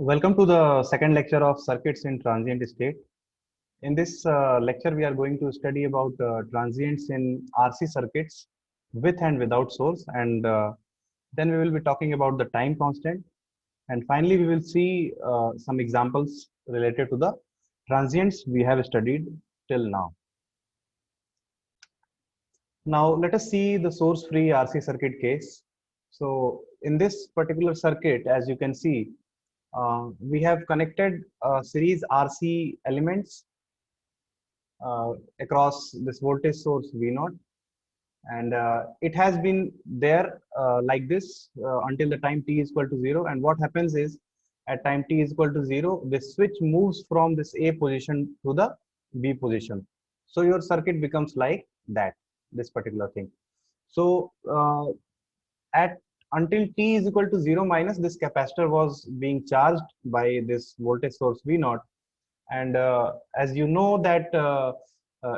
Welcome to the second lecture of circuits in transient state. In this lecture, we are going to study about transients in RC circuits with and without source, and then we will be talking about the time constant. And finally, we will see some examples related to the transients we have studied till now. Now, let us see the source-free RC circuit case. So, in this particular circuit, as you can see, we have connected a series RC elements across this voltage source V0, and it has been there like this until the time t is equal to 0. And what happens is, at time t is equal to 0, this switch moves from this A position to the B position. So your circuit becomes like that, this particular thing. So at until t is equal to 0 minus, this capacitor was being charged by this voltage source V0. And as you know that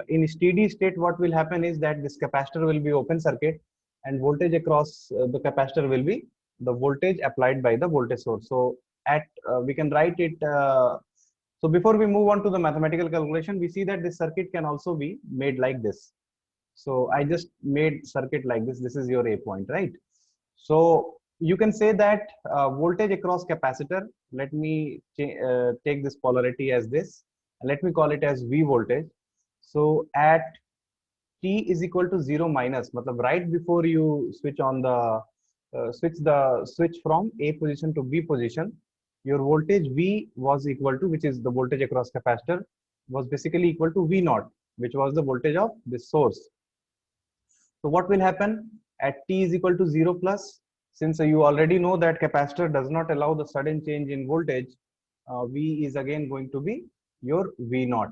in steady state, what will happen is that this capacitor will be open circuit, and voltage across the capacitor will be the voltage applied by the voltage source. So at we can write it. So before we move on to the mathematical calculation, we see that this circuit can also be made like this. So I just made circuit like this. This is your A point, right? So you can say that voltage across capacitor, let me take this polarity as this, let me call it as V voltage. So at t is equal to 0 minus, matlab right before you switch on the switch from A position to B position, your voltage V was equal to, which is the voltage across capacitor, was basically equal to V naught, which was the voltage of this source. So what will happen at t is equal to 0 plus, since you already know that capacitor does not allow the sudden change in voltage, V is again going to be your V naught.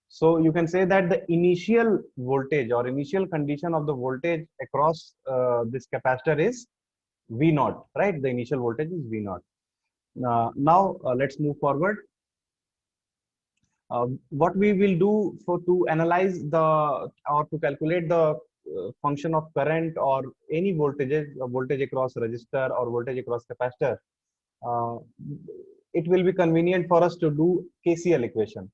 So you can say that the initial voltage or initial condition of the voltage across this capacitor is V naught, right? The initial voltage is V naught. Now let's move forward. What we will do for to analyze the or to calculate the function of current or any voltage across resistor or voltage across capacitor, uh, it will be convenient for us to do KCL equation.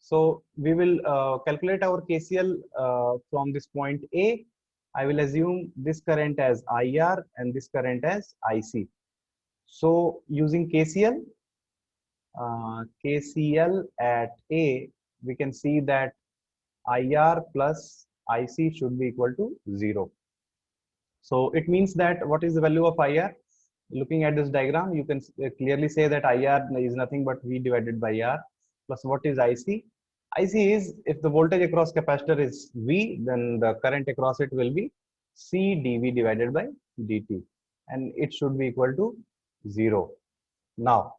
So we will calculate our KCL from this point A. I will assume this current as IR and this current as IC. So using KCL at A, we can see that IR plus IC should be equal to 0. So it means that what is the value of IR? Looking at this diagram, you can clearly say that IR is nothing but V divided by R, plus what is IC? IC is, if the voltage across capacitor is V, then the current across it will be C dV divided by dt, and it should be equal to 0. Now,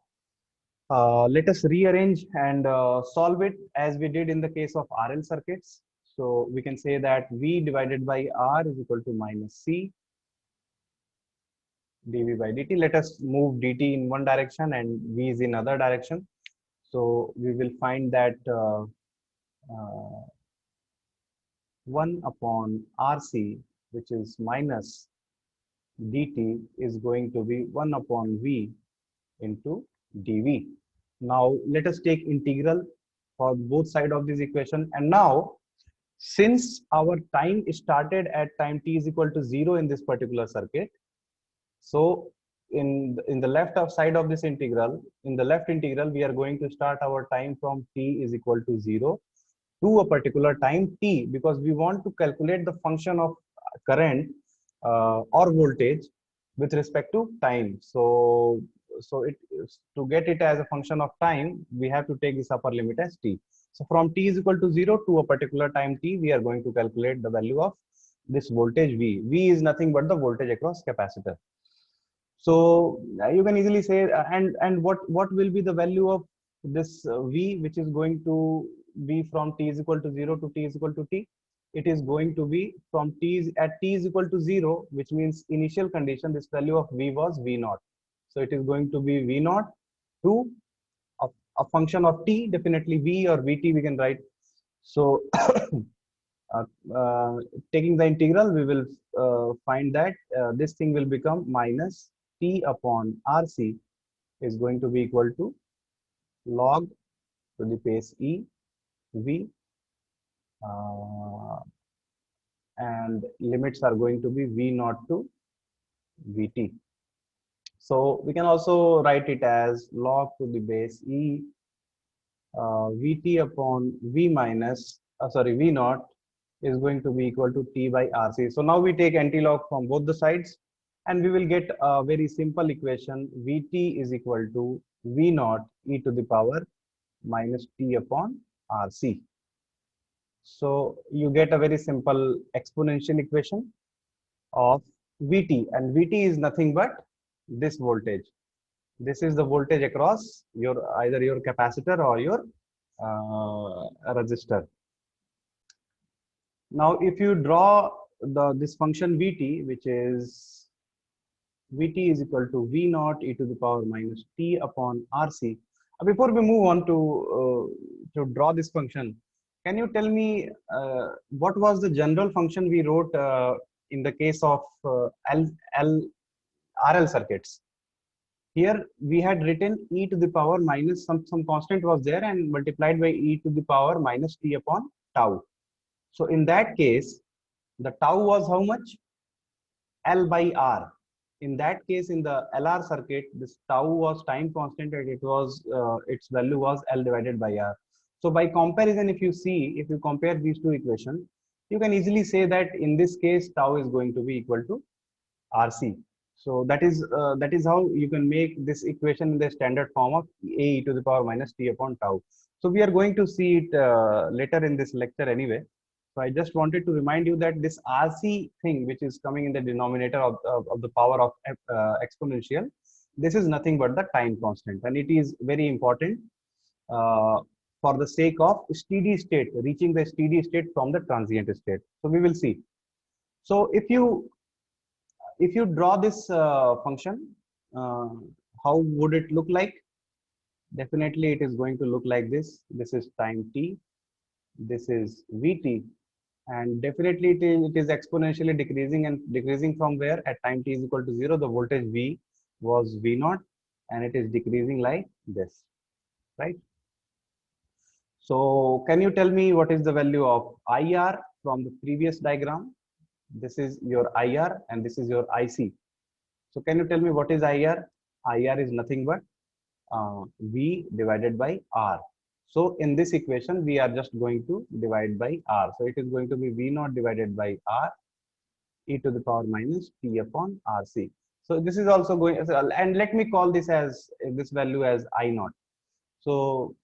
let us rearrange and solve it as we did in the case of RL circuits. So we can say that V divided by R is equal to minus C dV by dt. Let us move dt in one direction and V is in other direction. So we will find that 1 upon RC, which is minus dt, is going to be 1 upon V into dV. Now let us take integral for both sides of this equation. And now, since our time started at time t is equal to 0 in this particular circuit, so in the left side of this integral, in the left integral, we are going to start our time from t is equal to 0 to a particular time t, because we want to calculate the function of current or voltage with respect to time. So to get it as a function of time, we have to take this upper limit as t. So from t is equal to 0 to a particular time t, we are going to calculate the value of this voltage V. V is nothing but the voltage across capacitor. So you can easily say, and what will be the value of this V, which is going to be from t is equal to 0 to t is equal to t? It is going to be from at t is equal to 0, which means initial condition, this value of V was V naught. So it is going to be V naught to a function of t, definitely V or Vt we can write. So taking the integral, we will find that this thing will become minus t upon RC is going to be equal to log to the base E V, and limits are going to be V naught to Vt. So we can also write it as log to the base E Vt upon V minus, V naught is going to be equal to T by Rc. So now we take antilog from both the sides and we will get a very simple equation. Vt is equal to V naught e to the power minus T upon Rc. So you get a very simple exponential equation of Vt, and Vt is nothing but this voltage. This is the voltage across your either your capacitor or your resistor. Now, if you draw this function Vt, which is Vt is equal to V naught e to the power minus T upon Rc. Before we move on to draw this function, can you tell me what was the general function we wrote in the case of RL circuits? Here we had written e to the power minus some constant was there and multiplied by e to the power minus T upon tau. So in that case, the tau was how much? L by R. In that case, in the LR circuit, this tau was time constant and it was its value was L divided by R. So by comparison, if you compare these two equations, you can easily say that in this case, tau is going to be equal to RC. So that is how you can make this equation in the standard form of A e to the power minus T upon tau. So we are going to see it later in this lecture anyway. So I just wanted to remind you that this RC thing, which is coming in the denominator of the power of exponential, this is nothing but the time constant, and it is very important for the sake of steady state, reaching the steady state from the transient state. So we will see. So if you draw this function, how would it look like? Definitely it is going to look like this. This is time t, this is Vt, and definitely it is exponentially decreasing, and decreasing from where? At time t is equal to 0, the voltage V was V naught, and it is decreasing like this, right? So can you tell me what is the value of IR from the previous diagram? This is your IR and this is your IC. So can you tell me what is IR? IR is nothing but V divided by R. So in this equation, we are just going to divide by R. So it is going to be V naught divided by R e to the power minus T upon RC. So this is also going, and let me call this as this value as I naught. So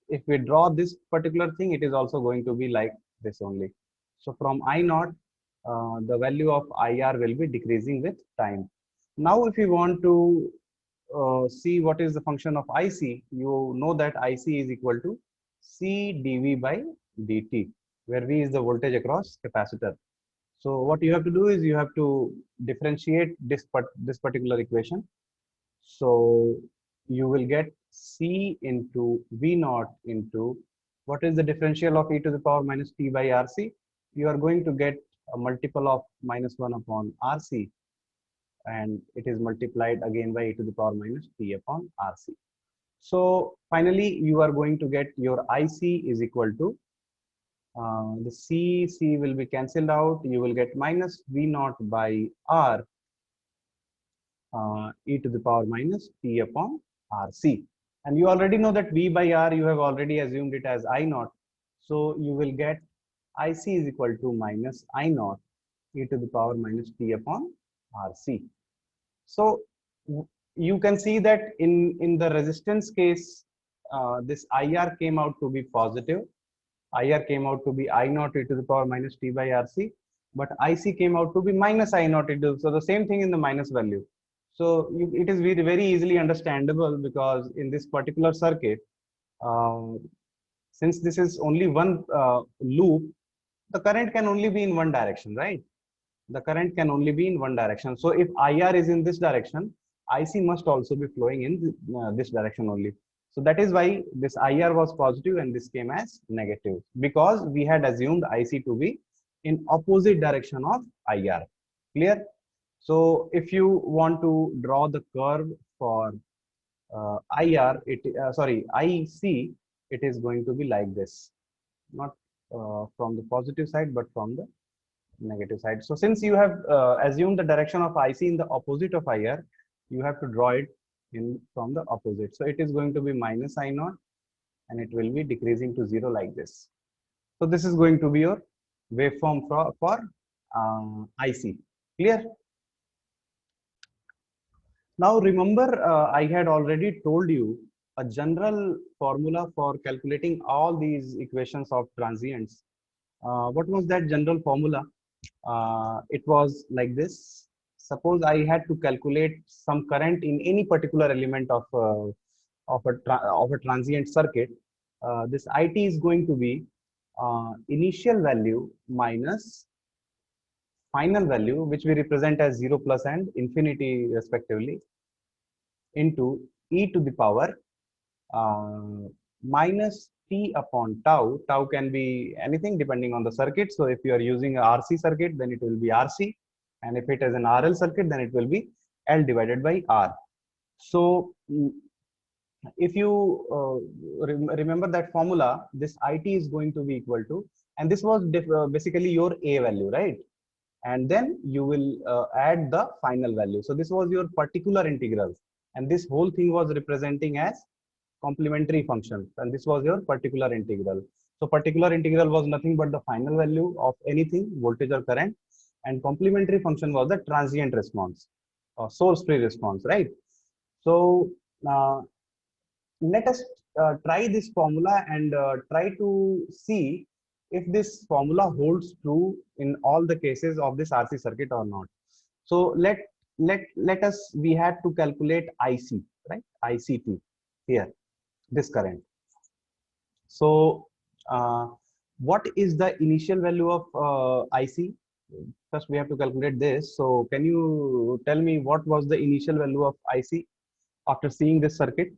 if we draw this particular thing, it is also going to be like this only. So from I naught, the value of IR will be decreasing with time. Now, if you want to see what is the function of IC, you know that IC is equal to C dV by dt, where V is the voltage across capacitor. So what you have to do is you have to differentiate this particular equation. So you will get C into V naught into what is the differential of e to the power minus T by RC? You are going to get a multiple of minus 1 upon RC, and it is multiplied again by e to the power minus T upon RC. So finally, you are going to get your IC is equal to the C will be cancelled out. You will get minus V naught by R e to the power minus T upon RC. And you already know that V by R, you have already assumed it as I naught. So you will get IC is equal to minus I naught e to the power minus T upon RC. So you can see that in the resistance case, this IR came out to be positive. IR came out to be I naught e to the power minus T by RC, but IC came out to be minus I naught e to, so the same thing in the minus value. So it is very easily understandable, because in this particular circuit, since this is only one loop, the current can only be in one direction, right? The current can only be in one direction. So if IR is in this direction, IC must also be flowing in this direction only. So that is why this IR was positive and this came as negative, because we had assumed IC to be in opposite direction of IR. Clear? So if you want to draw the curve for IC, it is going to be like this, not from the positive side, but from the negative side. So since you have assumed the direction of IC in the opposite of IR, you have to draw it in from the opposite. So it is going to be minus I naught, and it will be decreasing to 0 like this. So this is going to be your waveform for IC. Clear? Now remember, I had already told you a general formula for calculating all these equations of transients. What was that general formula? It was like this. Suppose I had to calculate some current in any particular element of a transient circuit. This IT is going to be initial value minus final value, which we represent as 0 plus and infinity respectively, into e to the power minus t upon tau. Tau can be anything depending on the circuit. So if you are using a RC circuit, then it will be RC. And if it is an RL circuit, then it will be L divided by R. So if you remember that formula, this IT is going to be equal to, and this was basically your A value, right? And then you will add the final value. So this was your particular integral, and this whole thing was representing as complementary functions, and this was your particular integral. So particular integral was nothing but the final value of anything, voltage or current, and complementary function was the transient response or source free response, right? So let us try this formula and try to see if this formula holds true in all the cases of this RC circuit or not. So let us, we had to calculate IC, right? ICT here, this current. So what is the initial value of IC? First we have to calculate this. So can you tell me what was the initial value of IC after seeing this circuit?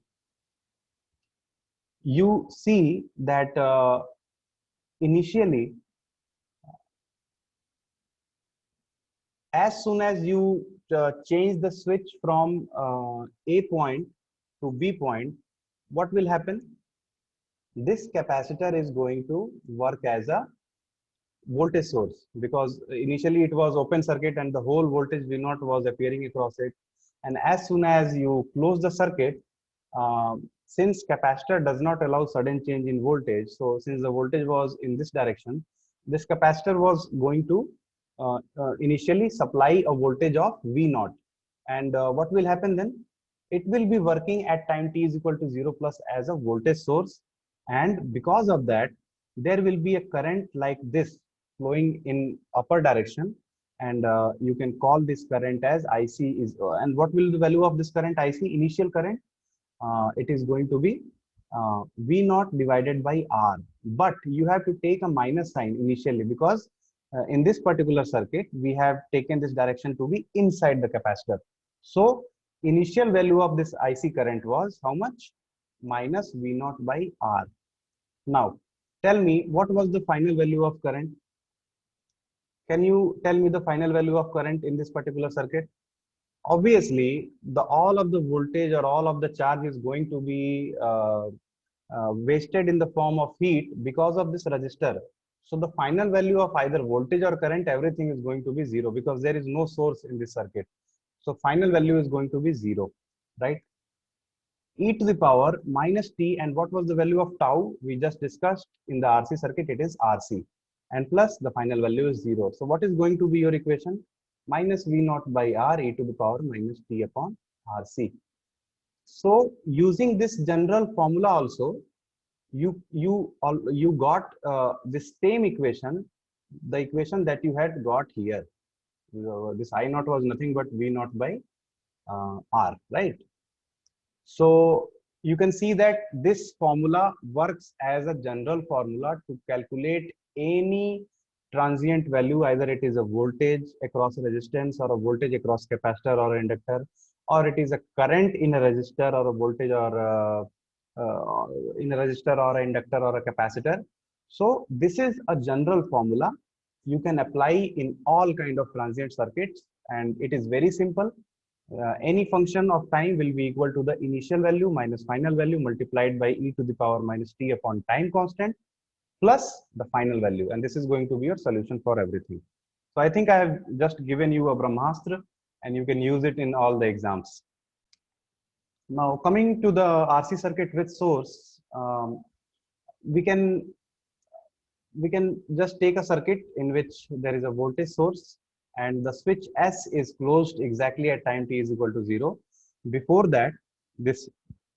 You see that initially, as soon as you change the switch from A point to B point, what will happen? This capacitor is going to work as a voltage source, because initially it was open circuit and the whole voltage V0 was appearing across it. And as soon as you close the circuit, since capacitor does not allow sudden change in voltage, so since the voltage was in this direction, this capacitor was going to initially supply a voltage of V0. And what will happen then? It will be working at time t is equal to 0 plus as a voltage source, and because of that, there will be a current like this flowing in upper direction, and you can call this current as IC is. And what will the value of this current IC? Initial current, it is going to be V0 divided by R. But you have to take a minus sign initially, because in this particular circuit, we have taken this direction to be inside the capacitor. So initial value of this IC current was how much? Minus V0 by R. Now, tell me, what was the final value of current? Can you tell me the final value of current in this particular circuit? Obviously, all of the voltage or all of the charge is going to be wasted in the form of heat because of this resistor. So the final value of either voltage or current, everything is going to be 0, because there is no source in this circuit. So final value is going to be 0, right? E to the power minus t, and what was the value of tau? We just discussed in the RC circuit, it is RC, and plus the final value is 0. So what is going to be your equation? Minus V0 by R e to the power minus t upon RC. So using this general formula also, you got this same equation, the equation that you had got here. This I0 was nothing but V0 by R, right? So you can see that this formula works as a general formula to calculate any transient value, either it is a voltage across a resistance or a voltage across capacitor or inductor, or it is a current in a resistor or a voltage or in a resistor or an inductor or a capacitor. So this is a general formula you can apply in all kind of transient circuits, and it is very simple. Any function of time will be equal to the initial value minus final value multiplied by e to the power minus t upon time constant plus the final value, and this is going to be your solution for everything. So I think I have just given you a Brahmastra, and you can use it in all the exams. Now coming to the RC circuit with source, we can just take a circuit in which there is a voltage source and the switch S is closed exactly at time t is equal to 0. Before that, this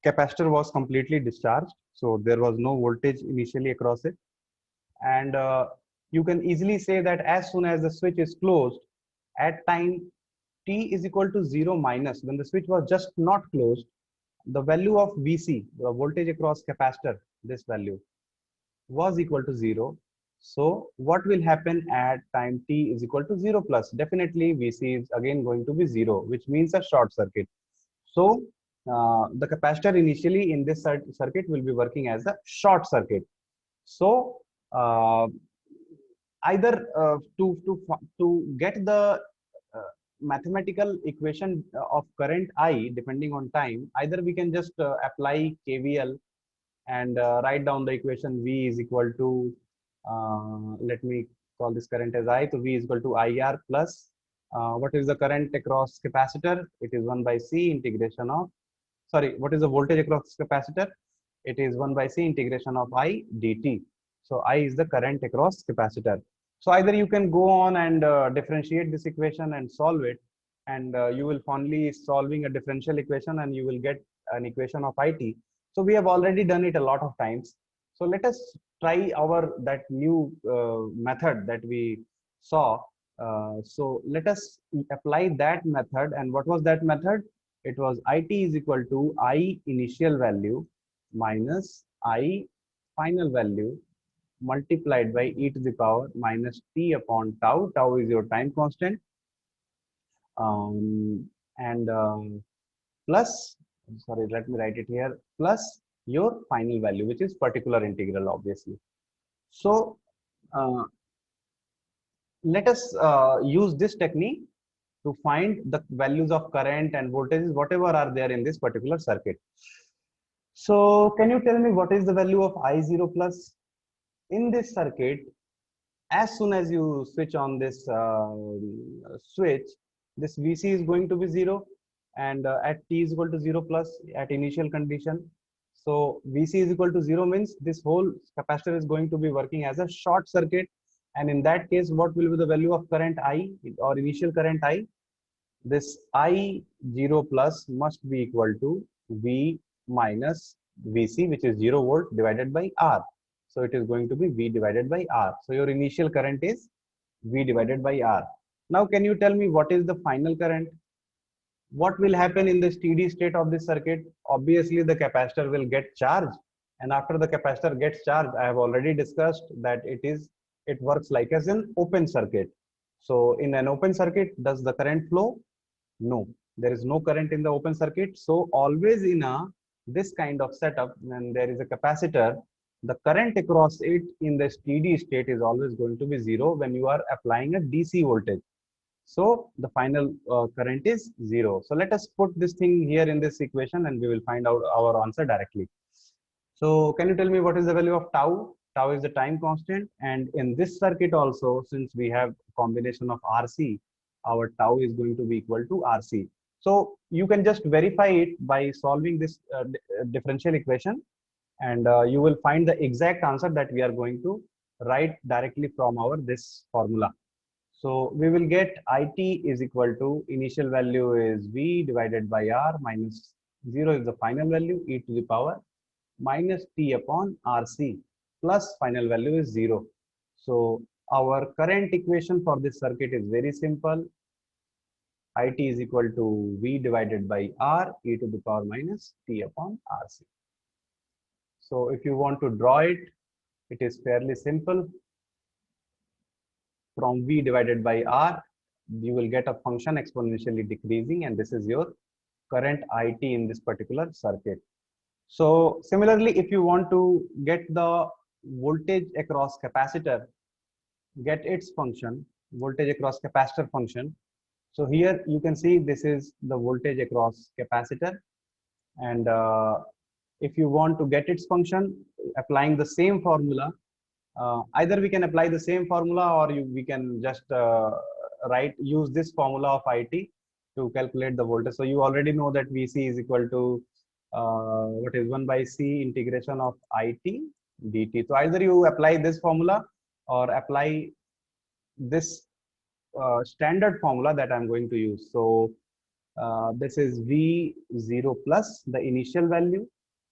capacitor was completely discharged, so there was no voltage initially across it. And you can easily say that as soon as the switch is closed at time t is equal to 0 minus, when the switch was just not closed, the value of VC, the voltage across capacitor, this value was equal to 0. So what will happen at time t is equal to 0 plus? Definitely VC is again going to be 0, which means a short circuit. So the capacitor initially in this circuit will be working as a short circuit. So either to get the mathematical equation of current I depending on time, either we can just apply KVL and write down the equation V is equal to, let me call this current as I, so V is equal to IR plus, what is the current across capacitor? It is 1 by C integration of, sorry, what is the voltage across capacitor? It is 1 by C integration of I dt. So I is the current across capacitor. So either you can go on and differentiate this equation and solve it, and you will finally solving a differential equation and you will get an equation of IT. So we have already done it a lot of times. So let us try that new method that we saw. So let us apply that method. And what was that method? It was IT is equal to I initial value minus I final value multiplied by e to the power minus t upon tau. Tau is your time constant, and plus, sorry, let me write it here, plus your final value, which is particular integral, obviously. So let us use this technique to find the values of current and voltages, whatever are there in this particular circuit. So can you tell me what is the value of I0 plus? In this circuit, as soon as you switch on this switch, this VC is going to be 0, and at t is equal to 0 plus at initial condition. So VC is equal to 0 means this whole capacitor is going to be working as a short circuit, and in that case, what will be the value of current I or initial current I? This I0 plus must be equal to V minus VC, which is 0 volt divided by R. So it is going to be V divided by R. So your initial current is V divided by R. Now can you tell me what is the final current? What will happen in the steady state of this circuit? Obviously the capacitor will get charged, and after the capacitor gets charged, I have already discussed that it works like as an open circuit. So in an open circuit, does the current flow? No, there is no current in the open circuit. So always in this kind of setup, when there is a capacitor, the current across it in the steady state is always going to be 0 when you are applying a DC voltage. So the final current is 0. So let us put this thing here in this equation and we will find out our answer directly. So can you tell me what is the value of tau? Tau is the time constant, and in this circuit also, since we have combination of RC, our tau is going to be equal to RC. So you can just verify it by solving this differential equation, and you will find the exact answer that we are going to write directly from our this formula. So we will get IT is equal to initial value is V divided by R minus 0 is the final value, e to the power minus T upon RC plus final value is 0. So our current equation for this circuit is very simple. IT is equal to V divided by R e to the power minus T upon RC. So if you want to draw it, it is fairly simple. From V divided by R, you will get a function exponentially decreasing, and this is your current IT in this particular circuit. So similarly, if you want to get the voltage across capacitor, get its function, voltage across capacitor function, So here you can see this is the voltage across capacitor, and if you want to get its function, applying the same formula, either we can apply the same formula, or we can just use this formula of IT to calculate the voltage. So you already know that VC is equal to what is 1 by C integration of IT dt. So either you apply this formula or apply this standard formula that I'm going to use. So this is V0 plus the initial value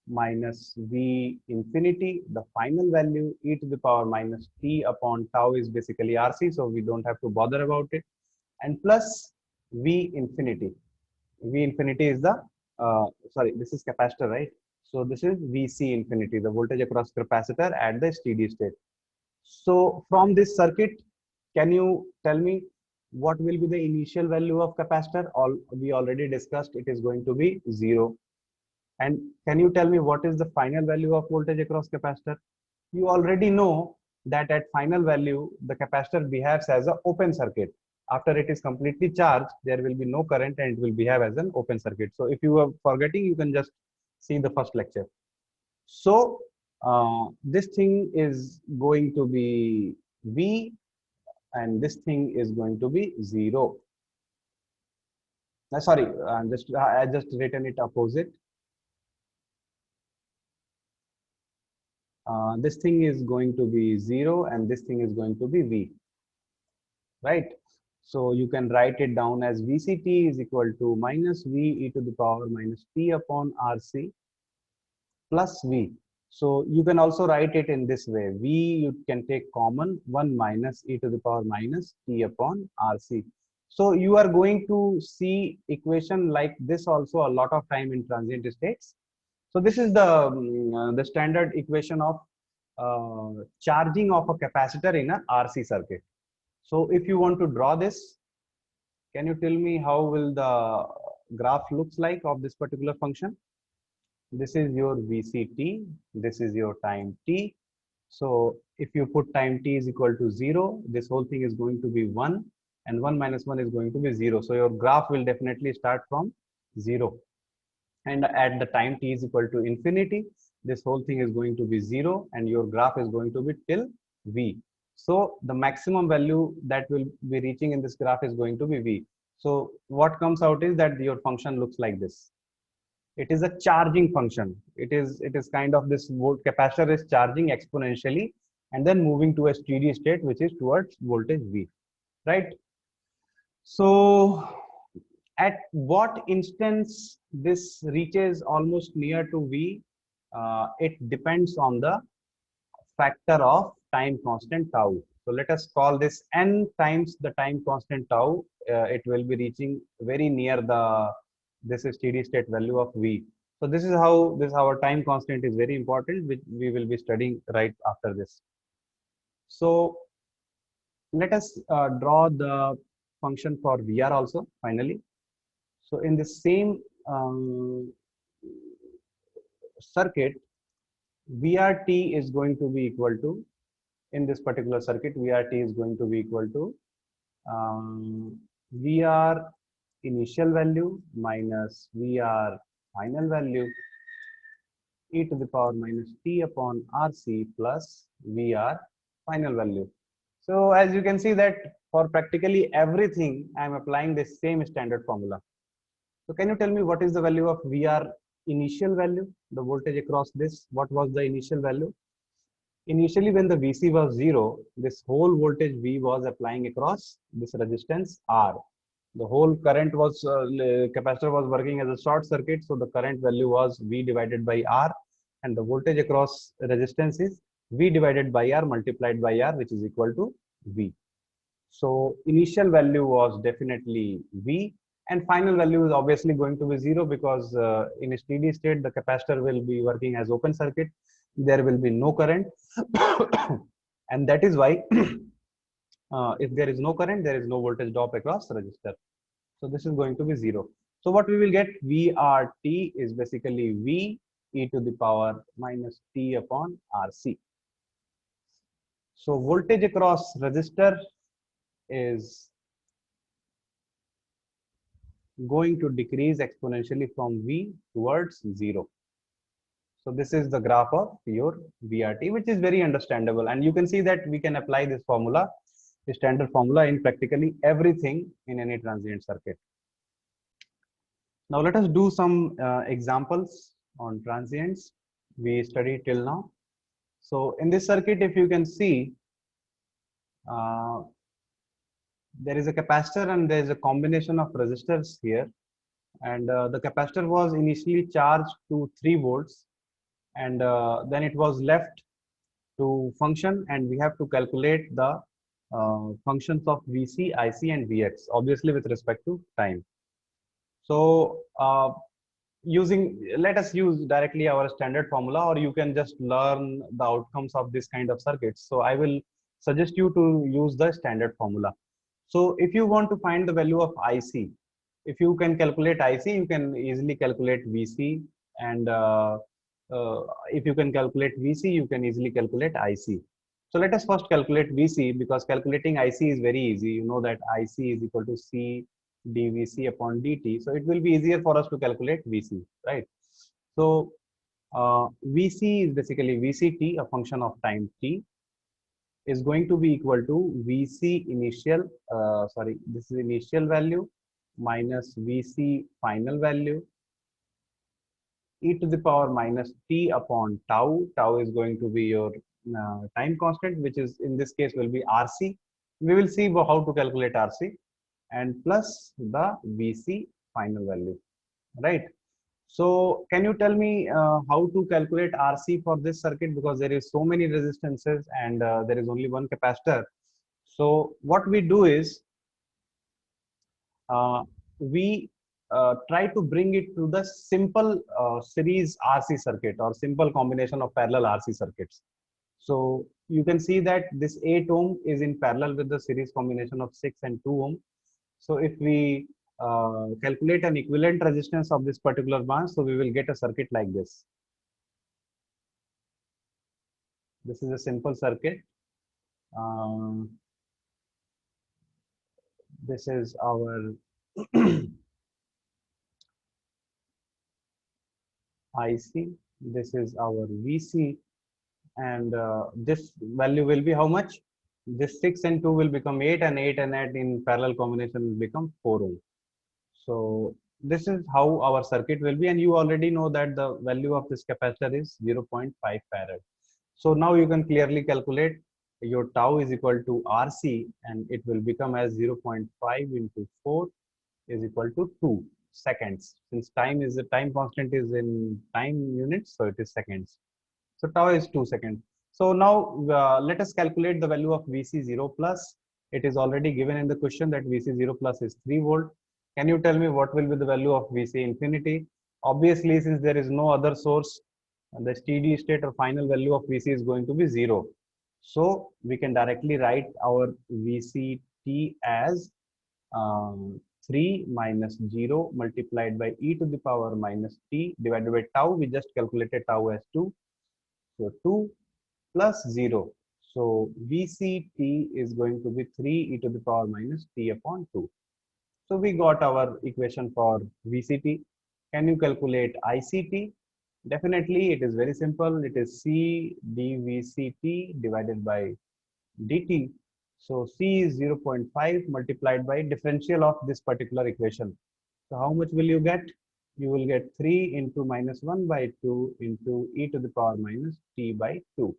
minus V infinity, the final value, e to the power minus t upon tau is basically RC, so we don't have to bother about it, and plus V infinity. V infinity is the, sorry, this is capacitor, right? So this is VC infinity, the voltage across capacitor at the steady state. So from this circuit, can you tell me what will be the initial value of capacitor? We already discussed it is going to be 0. And can you tell me what is the final value of voltage across capacitor? You already know that at final value, the capacitor behaves as an open circuit. After it is completely charged, there will be no current and it will behave as an open circuit. So if you are forgetting, you can just see the first lecture. So this thing is going to be V, and this thing is going to be 0. Sorry, I just written it opposite. This thing is going to be 0 and this thing is going to be V, right? So you can write it down as VCT is equal to minus V e to the power minus T upon RC plus V. So you can also write it in this way. V you can take common, 1 minus e to the power minus T upon RC. So you are going to see equation like this also a lot of time in transient states. So this is the standard equation of charging of a capacitor in a RC circuit. So if you want to draw this, can you tell me how will the graph looks like of this particular function? This is your VCT, this is your time t. So if you put time t is equal to 0, this whole thing is going to be 1, and 1 minus 1 is going to be 0. So your graph will definitely start from 0. And at the time t is equal to infinity, this whole thing is going to be 0 and your graph is going to be till V. So the maximum value that will be reaching in this graph is going to be V. So what comes out is that your function looks like this. It is a charging function. It is kind of this capacitor is charging exponentially and then moving to a steady state, which is towards voltage V, right? So at what instance this reaches almost near to V, it depends on the factor of time constant tau. So let us call this n times the time constant tau. It will be reaching very near this steady state value of V. So this is how our time constant is very important, which we will be studying right after this. So let us draw the function for VR also finally. So in the same circuit, VRT is going to be equal to, in this particular circuit, VRT is going to be equal to VR initial value minus VR final value e to the power minus T upon RC plus VR final value. So as you can see that for practically everything, I am applying the same standard formula. So can you tell me what is the value of VR initial value, the voltage across this? What was the initial value? Initially, when the VC was 0, this whole voltage V was applying across this resistance R. The whole current was, capacitor was working as a short circuit, so the current value was V divided by R, and the voltage across resistance is V divided by R multiplied by R, which is equal to V. So initial value was definitely V, and final value is obviously going to be 0 because in a steady state, the capacitor will be working as open circuit. There will be no current. And that is why if there is no current, there is no voltage drop across resistor. So this is going to be 0. So what we will get, VRT is basically V e to the power minus T upon RC. So voltage across resistor is going to decrease exponentially from V towards 0. So this is the graph of your VRT, which is very understandable. And you can see that we can apply this formula, the standard formula, in practically everything in any transient circuit. Now let us do some examples on transients we studied till now. So in this circuit, if you can see, uh, there is a capacitor and there is a combination of resistors here. And the capacitor was initially charged to 3 volts, and then it was left to function, and we have to calculate the functions of VC, IC, and Vx, obviously with respect to time. So let us use directly our standard formula, or you can just learn the outcomes of this kind of circuits. So I will suggest you to use the standard formula. So if you want to find the value of IC, if you can calculate IC, you can easily calculate VC, and if you can calculate VC, you can easily calculate IC. So let us first calculate VC, because calculating IC is very easy. You know that IC is equal to C dVC upon dt. So it will be easier for us to calculate VC, right? So VC is basically VCT, a function of time t, is going to be equal to VC initial, this is initial value minus VC final value, e to the power minus t upon tau. Tau is going to be your time constant, which is in this case will be RC. We will see how to calculate RC, and plus the VC final value, right? So can you tell me how to calculate RC for this circuit, because there is so many resistances and there is only one capacitor. So what we do is we try to bring it to the simple series RC circuit, or simple combination of parallel RC circuits. So you can see that this 8 ohm is in parallel with the series combination of 6 and 2 ohm. So if we calculate an equivalent resistance of this particular branch, so we will get a circuit like this. This is a simple circuit. This is our IC, this is our VC, and this value will be how much? This 6 and 2 will become 8, and 8 and 8 in parallel combination will become 4 ohm. So this is how our circuit will be, and you already know that the value of this capacitor is 0.5 farad. So now you can clearly calculate your tau is equal to RC, and it will become as 0.5 into 4 is equal to 2 seconds. Since time is the time constant is in time units, so it is seconds. So tau is 2 seconds. So now let us calculate the value of VC0 plus. It is already given in the question that VC0 plus is 3 volt. Can you tell me what will be the value of VC infinity? Obviously, since there is no other source, the steady state or final value of VC is going to be 0. So we can directly write our VCT as 3 minus 0 multiplied by e to the power minus t divided by tau. We just calculated tau as 2. So 2 plus 0. So VCT is going to be 3 e to the power minus t upon 2. So we got our equation for VCT. Can you calculate ICT? Definitely, it is very simple. It is C dVCT divided by dt. So C is 0.5 multiplied by differential of this particular equation. So how much will you get? You will get 3 into minus 1 by 2 into e to the power minus t by 2.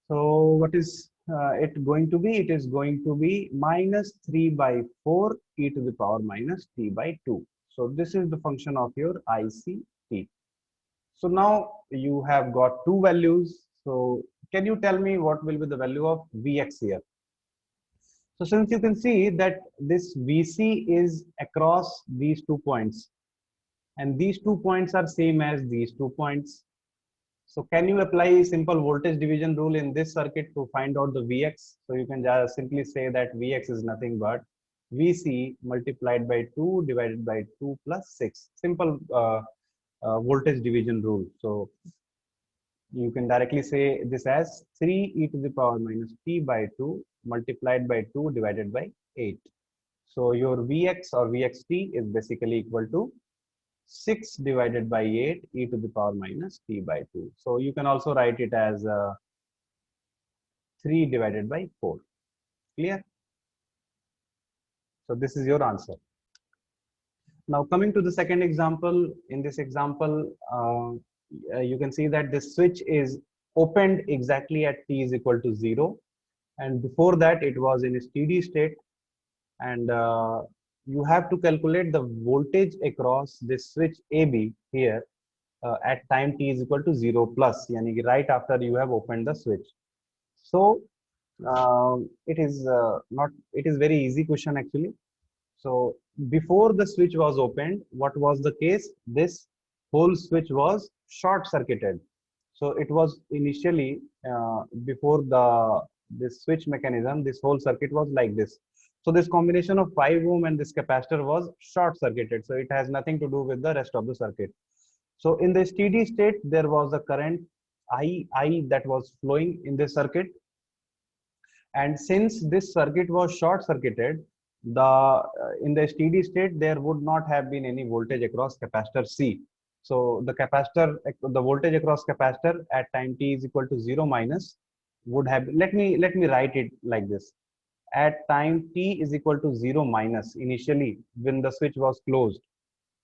So what is it going to be? It is going to be minus 3 by 4 e to the power minus t by 2. So this is the function of your ICT. So now you have got two values. So can you tell me what will be the value of Vx here? So since you can see that this Vc is across these 2 points, and these 2 points are same as these 2 points. So can you apply simple voltage division rule in this circuit to find out the Vx? So you can just simply say that Vx is nothing but Vc multiplied by 2 divided by 2 plus 6. Simple voltage division rule. So you can directly say this as 3 e to the power minus t by 2 multiplied by 2 divided by 8. So your Vx or Vxt is basically equal to 6 divided by 8 e to the power minus t by 2. So you can also write it as 3 divided by 4. Clear? So this is your answer. Now coming to the second example, in this example, you can see that this switch is opened exactly at t is equal to 0. And before that, it was in a steady state. And you have to calculate the voltage across this switch AB here at time t is equal to 0 plus, yani right after you have opened the switch. So it is very easy question actually. So before the switch was opened, what was the case? This whole switch was short circuited. So it was initially before the this switch mechanism, this whole circuit was like this. So this combination of 5 ohm and this capacitor was short circuited. So it has nothing to do with the rest of the circuit. So in the steady state, there was a current I that was flowing in this circuit. And since this circuit was short circuited, in the steady state there would not have been any voltage across capacitor C. So the voltage across capacitor at time t is equal to 0 minus would have. Let me write it like this. At time t is equal to 0 minus, initially when the switch was closed,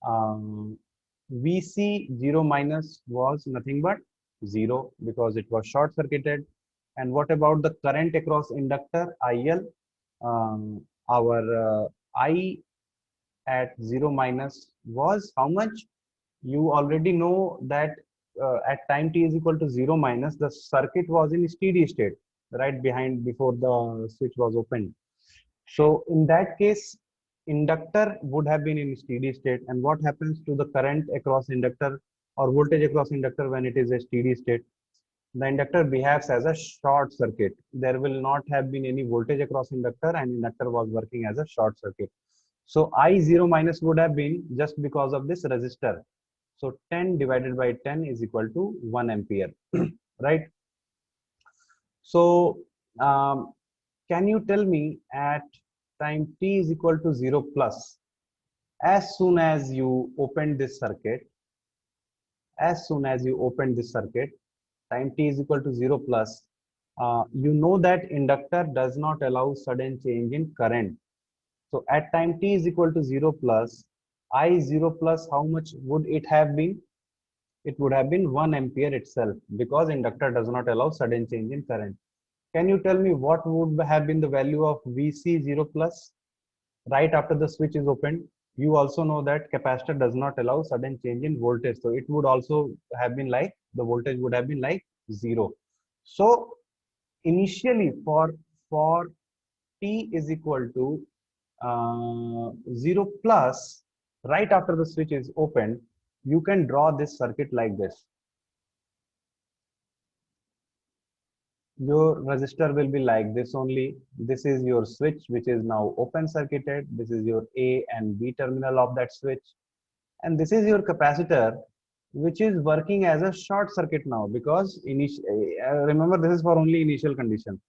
um, Vc 0 minus was nothing but 0 because it was short circuited. And what about the current across inductor IL? Our I at 0 minus was how much? You already know that at time t is equal to 0 minus, the circuit was in steady state, right behind before the switch was opened. So in that case, inductor would have been in steady state. And what happens to the current across inductor or voltage across inductor when it is a steady state? The inductor behaves as a short circuit. There will not have been any voltage across inductor and inductor was working as a short circuit. So I0 minus would have been just because of this resistor. So 10 divided by 10 is equal to 1 ampere, right? So can you tell me at time t is equal to 0 plus, as soon as you open this circuit, time t is equal to 0 plus, you know that inductor does not allow sudden change in current. So at time t is equal to 0 plus, I0 plus, how much would it have been? It would have been 1 ampere itself because inductor does not allow sudden change in current. Can you tell me what would have been the value of Vc 0 plus right after the switch is opened? You also know that capacitor does not allow sudden change in voltage. So it would also have been like, the voltage would have been like 0. So initially for t is equal to 0 plus, right after the switch is opened, you can draw this circuit like this. Your resistor will be like this only. This is your switch, which is now open circuited. This is your A and B terminal of that switch. And this is your capacitor, which is working as a short circuit now because remember, this is for only initial condition.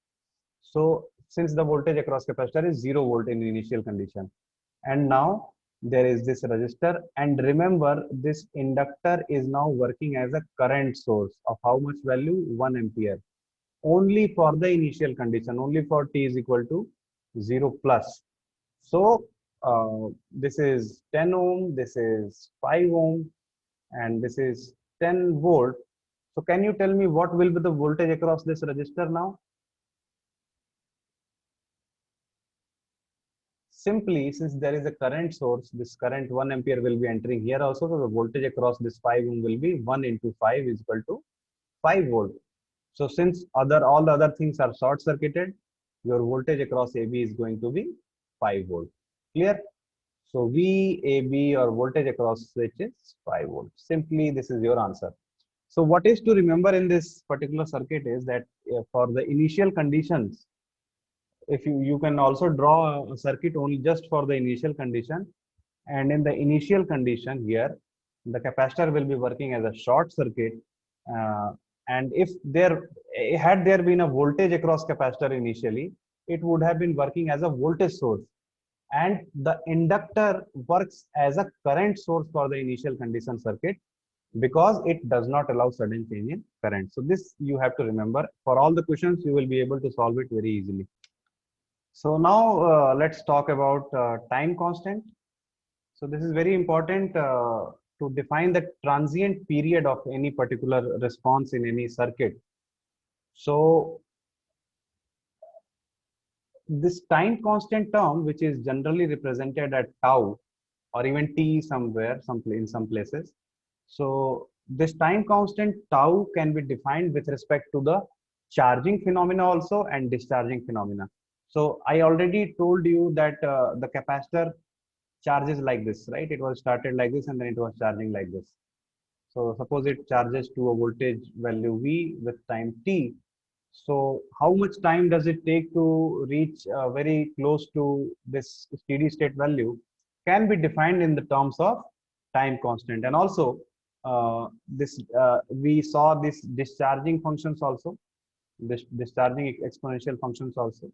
So since the voltage across capacitor is 0 volt in initial condition, and now there is this resistor, and remember this inductor is now working as a current source of how much value? 1 ampere, only for the initial condition, only for t is equal to 0 plus. So this is 10 ohm, this is 5 ohm, and this is 10 volt. So can you tell me what will be the voltage across this resistor now? Simply, since there is a current source, this current 1 ampere will be entering here also. So the voltage across this 5 ohm will be 1 into 5 is equal to 5 volt. So since all the other things are short circuited, your voltage across AB is going to be 5 volt. Clear? So VAB or voltage across switch is 5 volt. Simply, this is your answer. So what is to remember in this particular circuit is that for the initial conditions, if you can also draw a circuit only just for the initial condition, and in the initial condition here, the capacitor will be working as a short circuit, and if there been a voltage across capacitor initially, it would have been working as a voltage source. and the inductor works as a current source for the initial condition circuit because it does not allow sudden change in current. So this you have to remember. For all the questions, you will be able to solve it very easily. So now let's talk about time constant. So this is very important to define the transient period of any particular response in any circuit. So this time constant term, which is generally represented at tau or even t somewhere, in some places. So this time constant tau can be defined with respect to the charging phenomena also and discharging phenomena. So I already told you that the capacitor charges like this, right? It was started like this and then it was charging like this. So suppose it charges to a voltage value V with time t. So how much time does it take to reach very close to this steady state value can be defined in the terms of time constant. And also this we saw this discharging functions also, this discharging exponential functions also.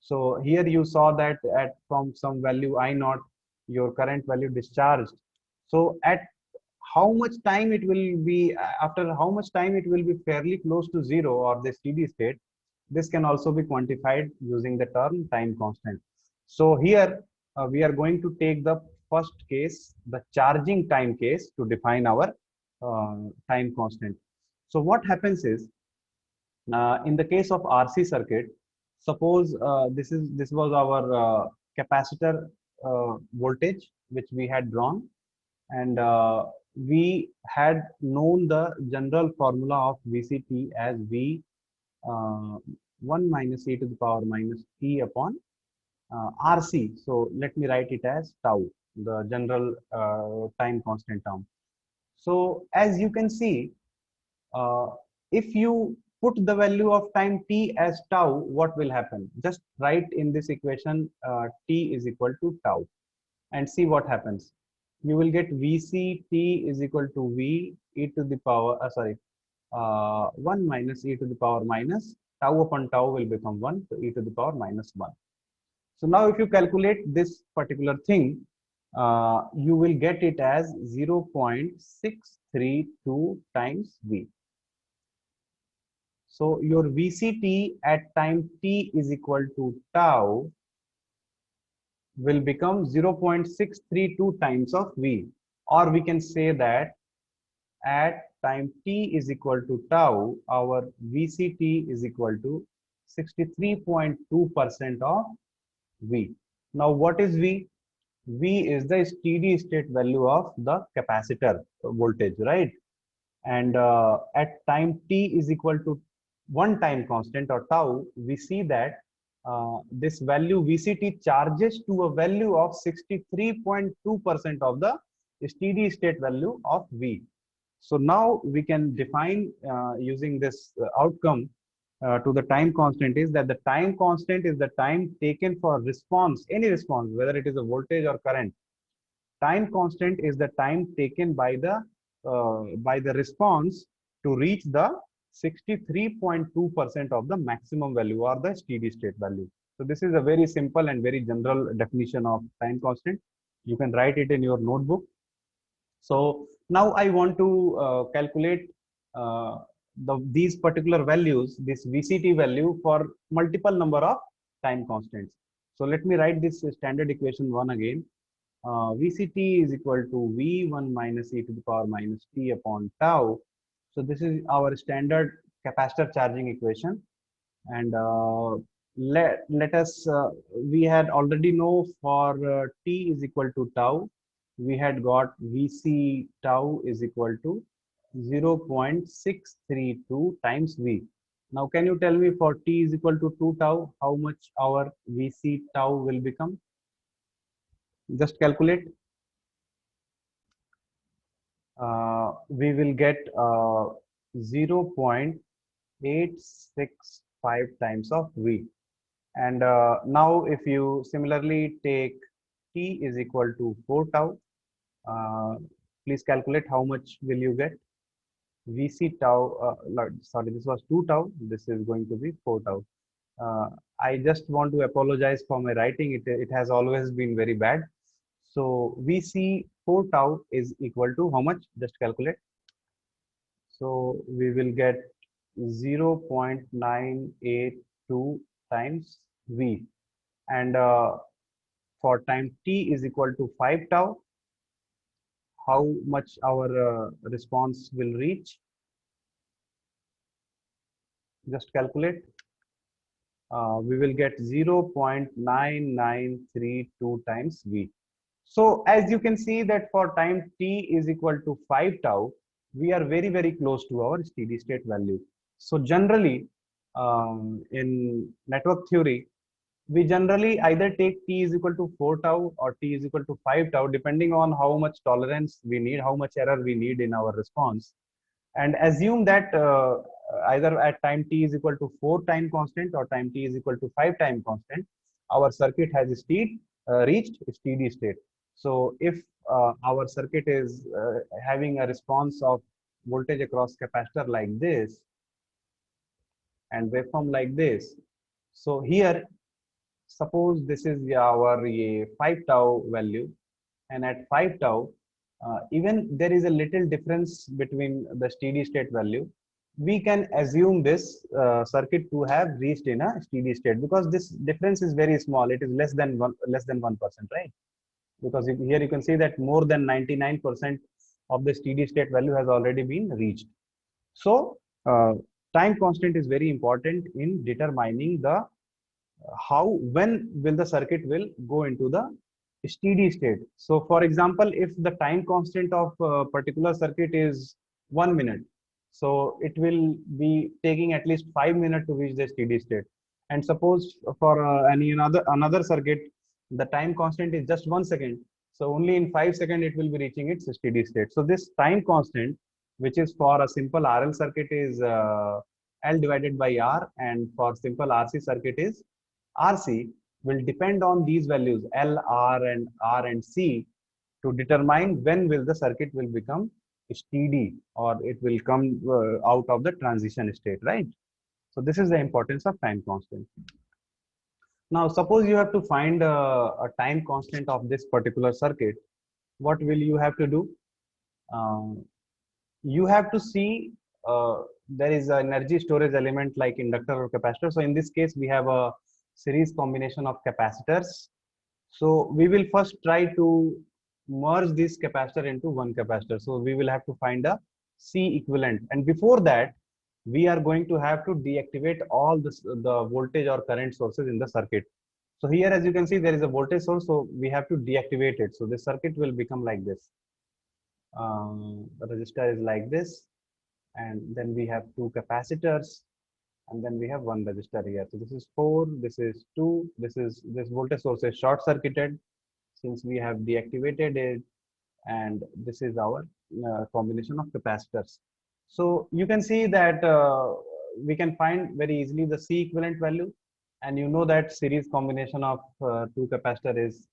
So here you saw that at from some value I naught, your current value discharged. So at how much time it will be, after how much time it will be fairly close to zero or the steady state, this can also be quantified using the term time constant. So here we are going to take the first case, the charging time case, to define our time constant. So what happens is, in the case of RC circuit, suppose this was our capacitor voltage which we had drawn, and we had known the general formula of VCT as V 1 minus e to the power minus t upon RC. So let me write it as tau, the general time constant term. So as you can see, uh, if you put the value of time t as tau, what will happen? Just write in this equation t is equal to tau and see what happens. You will get VCT is equal to V e to the power, 1 minus e to the power minus tau upon tau will become 1, so e to the power minus 1. So now if you calculate this particular thing, you will get it as 0.632 times V. So your VCT at time t is equal to tau will become 0.632 times of V, or we can say that at time t is equal to tau, our VCT is equal to 63.2% of V. Now what is V? V is the steady state value of the capacitor voltage, right? And at time t is equal to one time constant or tau, we see that this value VCT charges to a value of 63.2% of the steady state value of V. So now we can define using this outcome to the time constant is that the time constant is the time taken for response, any response, whether it is a voltage or current. Time constant is the time taken by the response to reach the 63.2% of the maximum value or the steady state value. So this is a very simple and very general definition of time constant. You can write it in your notebook. So now I want to calculate these particular values, this VCT value for multiple number of time constants. So let me write this standard equation one again. VCT is equal to V1 minus e to the power minus t upon tau. So this is our standard capacitor charging equation. And let us, we had already know for t is equal to tau, we had got Vc tau is equal to 0.632 times V. Now can you tell me for t is equal to 2 tau, how much our Vc tau will become? Just calculate. We will get 0.865 times of V. And now if you similarly take t is equal to 4 tau, please calculate how much will you get. Vc tau, sorry, this was 2 tau, this is going to be 4 tau. I just want to apologize for my writing. It has always been very bad. So we see 4 tau is equal to how much? Just calculate. So we will get 0.982 times V. And for time t is equal to 5 tau, how much our response will reach? Just calculate. We will get 0.9932 times V. So as you can see that for time t is equal to 5 tau, we are very, very close to our steady state value. So generally, in network theory, we generally either take t is equal to 4 tau or t is equal to 5 tau, depending on how much tolerance we need, how much error we need in our response, and assume that either at time t is equal to 4 time constant or time t is equal to 5 time constant, our circuit has reached steady state. So if our circuit is having a response of voltage across capacitor like this and waveform like this, so here suppose this is our 5 tau value, and at 5 tau, even there is a little difference between the steady state value, we can assume this circuit to have reached in a steady state, because this difference is very small. It is less than 1%, right? Because here you can see that more than 99% of the steady state value has already been reached. So time constant is very important in determining the when will the circuit will go into the steady state. So for example, if the time constant of a particular circuit is 1 minute, so it will be taking at least 5 minutes to reach the steady state. And suppose for any another circuit, the time constant is just 1 second, so only in 5 seconds it will be reaching its steady state. So this time constant, which is for a simple RL circuit, is L divided by R, and for simple RC circuit is RC, will depend on these values L, R and C to determine when will the circuit will become steady, or it will come out of the transition state, right? So this is the importance of time constant. Now suppose you have to find a time constant of this particular circuit. What will you have to do? You have to see there is an energy storage element like inductor or capacitor. So in this case, we have a series combination of capacitors. So we will first try to merge this capacitor into one capacitor. So we will have to find a C equivalent. And before that, we are going to have to deactivate all the voltage or current sources in the circuit. So here, as you can see, there is a voltage source. So we have to deactivate it. So the circuit will become like this. The resistor is like this, and then we have two capacitors, and then we have one resistor here. So this is 4, this is 2, this voltage source is short circuited since we have deactivated it, and this is our combination of capacitors. So you can see that we can find very easily the C equivalent value, and you know that series combination of two capacitor is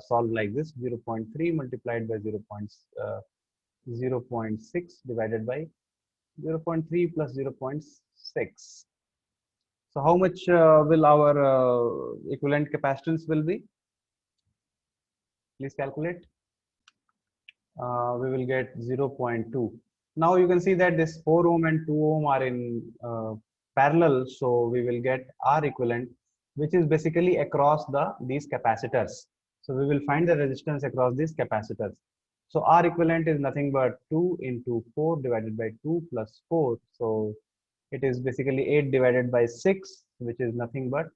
solved like this: 0.3 multiplied by 0.6 divided by 0.3 plus 0.6. So how much will our equivalent capacitance will be? Please calculate. We will get 0.2. Now you can see that this 4 ohm and 2 ohm are in parallel, so we will get R equivalent, which is basically across these capacitors. So we will find the resistance across these capacitors. So R equivalent is nothing but 2 into 4 divided by 2 plus 4. So it is basically 8 divided by 6, which is nothing but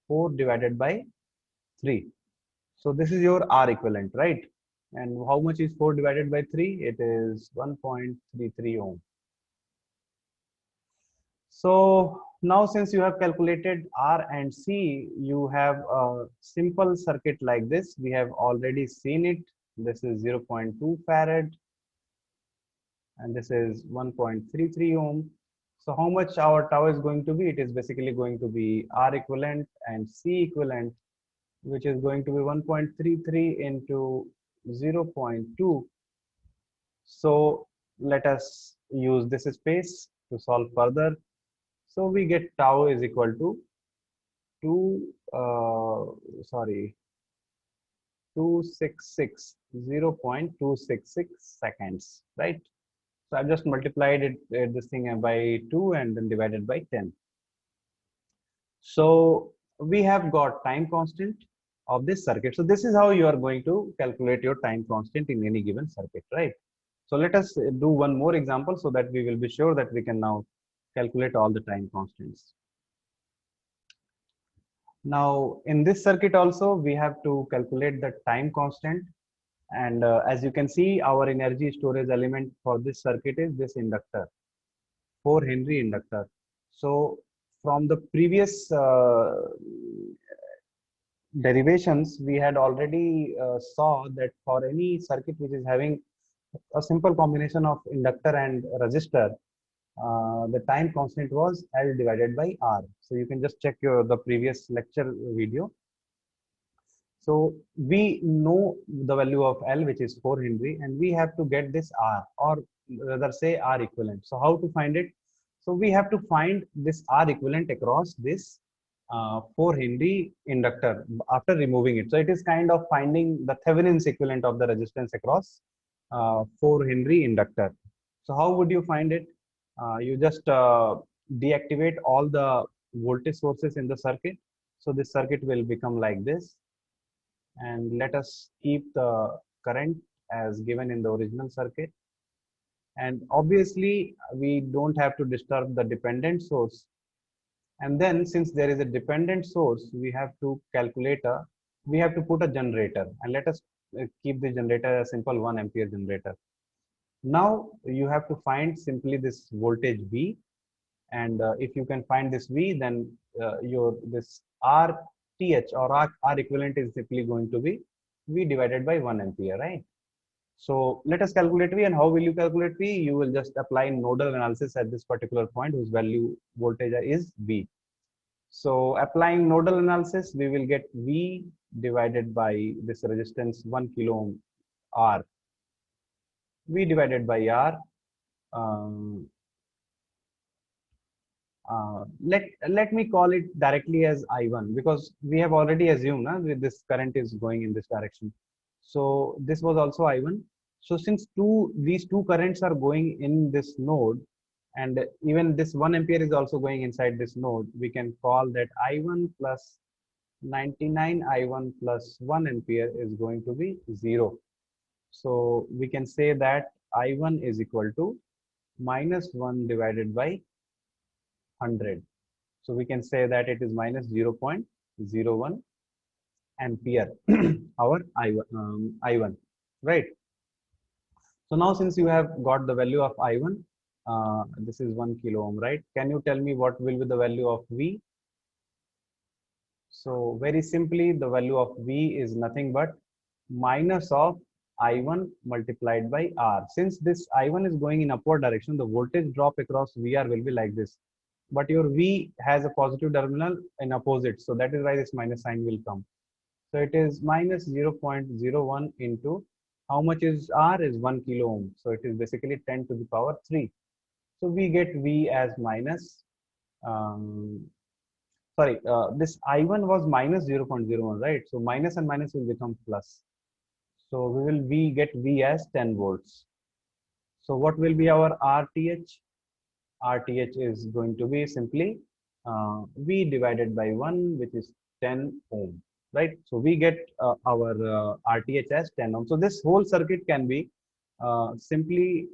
4 divided by 3. So this is your R equivalent, right? And how much is 4 divided by 3? It is 1.33 ohm. So now since you have calculated R and C, you have a simple circuit like this. We have already seen it. This is 0.2 farad and this is 1.33 ohm. So how much our tau is going to be? It is basically going to be R equivalent and C equivalent, which is going to be 1.33 into 0.2. So let us use this space to solve further. So we get tau is equal to 2, sorry, 266, 0.266 seconds, right? So I've just multiplied it, this thing by 2 and then divided by 10. So we have got time constant of this circuit. So this is how you are going to calculate your time constant in any given circuit, right? So let us do one more example so that we will be sure that we can now calculate all the time constants. Now in this circuit also we have to calculate the time constant, and as you can see, our energy storage element for this circuit is this inductor, 4 Henry inductor. So from the previous derivations, we had already saw that for any circuit which is having a simple combination of inductor and resistor, the time constant was L divided by R. So you can just check the previous lecture video. So we know the value of L, which is 4 Henry, and we have to get this R, or rather say R equivalent. So how to find it? So we have to find this R equivalent across this 4 Henry inductor after removing it. So it is kind of finding the Thevenin's equivalent of the resistance across 4 Henry inductor. So how would you find it? You just deactivate all the voltage sources in the circuit. So this circuit will become like this. And let us keep the current as given in the original circuit. And obviously, we don't have to disturb the dependent source. And then since there is a dependent source, we have to put a generator. And let us keep the generator a simple 1 ampere generator. Now you have to find simply this voltage V. And if you can find this V, then this RTH or R equivalent is simply going to be V divided by 1 ampere, right? So let us calculate V. And how will you calculate V? You will just apply nodal analysis at this particular point whose value voltage is V. So applying nodal analysis, we will get V divided by this resistance 1 kilo ohm R. V divided by R. Let me call it directly as I1, because we have already assumed that this current is going in this direction. So this was also I1. So since these two currents are going in this node, and even this 1 ampere is also going inside this node, we can call that I1 plus 99 I1 plus 1 ampere is going to be 0. So we can say that I1 is equal to minus 1 divided by 100. So we can say that it is minus 0.01 ampere, our I1, right? So now since you have got the value of I1, this is 1 kilo ohm, right? Can you tell me what will be the value of V? So very simply, the value of V is nothing but minus of I1 multiplied by R. Since this I1 is going in upward direction, the voltage drop across VR will be like this. But your V has a positive terminal in opposite. So that is why this minus sign will come. So it is minus 0.01 into how much is R is 1 kilo ohm. So it is basically 10 to the power 3. So we get V as minus, this I1 was minus 0.01, right? So minus and minus will become plus. So we get V as 10 volts. So what will be our RTH? RTH is going to be simply V divided by 1, which is 10 ohm, right? So we get our RTH as 10 ohm. So this whole circuit can be simply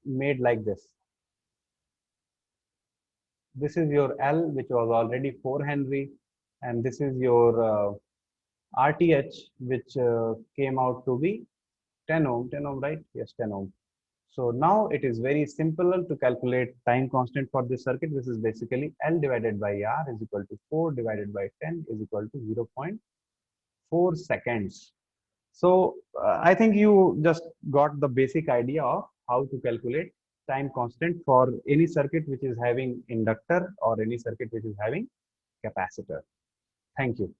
made like this. This is your L, which was already 4 Henry, and this is your RTH, which came out to be 10 ohm, right? Yes, 10 ohm. So now it is very simple to calculate time constant for this circuit. This is basically L divided by R is equal to 4 divided by 10 is equal to 0.4 seconds. So I think you just got the basic idea of how to calculate time constant for any circuit which is having inductor or any circuit which is having capacitor. Thank you.